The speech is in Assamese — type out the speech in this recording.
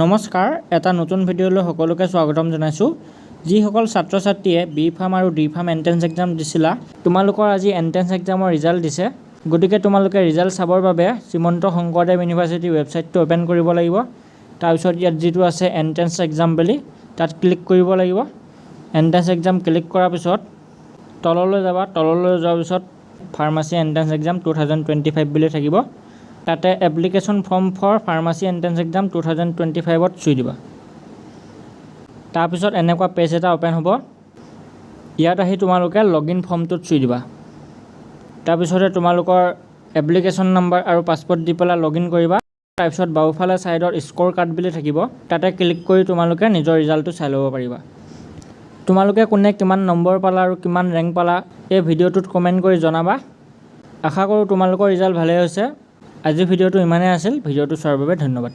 নমস্কাৰ, এটা নতুন ভিডিঅ'লৈ সকলোকে স্বাগতম জনাইছোঁ। যিসকল ছাত্ৰ ছাত্ৰীয়ে বি ফাৰ্ম আৰু ডি ফাৰ্ম এণ্ট্ৰেন্স এক্সাম দিছিলা, তোমালোকৰ আজি এণ্ট্ৰেন্স এক্সামৰ ৰিজাল্ট দিছে। গতিকে তোমালোকে ৰিজাল্ট চাবৰ বাবে শ্ৰীমন্ত শংকৰদেৱ ইউনিভাৰ্চিটি ৱেবছাইটটো অ'পেন কৰিব লাগিব। তাৰপিছত ইয়াত যিটো আছে এণ্ট্ৰেন্স এক্সাম বুলি, তাত ক্লিক কৰিব লাগিব। এণ্ট্ৰেন্স এক্সাম ক্লিক কৰাৰ পিছত তললৈ যাবা। তললৈ যোৱাৰ পিছত ফাৰ্মাচী এণ্ট্ৰেন্স এক্সাম 2025 বুলি থাকিব। তাতে application form for pharmacy entrance exam 2025ত চুই দিবা। তাৰপিছত এনেকুৱা পেজ এটা অ'পেন হ'ব। ইয়াত আহি তোমালোকে লগইন ফৰ্মটোত চুই দিবা। তাৰপিছতে তোমালোকৰ এপ্লিকেশ্যন নাম্বাৰ আৰু পাছপৰ্ট দি পেলাই লগইন কৰিবা। তাৰপিছত বাওঁফালে ছাইডত স্ক'ৰ কাৰ্ড বুলি থাকিব, তাতে ক্লিক কৰি তোমালোকে নিজৰ ৰিজাল্টটো চাই ল'ব পাৰিবা। তোমালোকে কোনে কিমান নম্বৰ পালা আৰু কিমান ৰেংক পালা এই ভিডিঅ'টোত কমেণ্ট কৰি জনাবা। আশা কৰোঁ তোমালোকৰ ৰিজাল্ট ভালেই হৈছে। আজিৰ ভিডিঅ'টো ইমানেই আছিল। ভিডিঅ'টো চোৱাৰ বাবে ধন্যবাদ।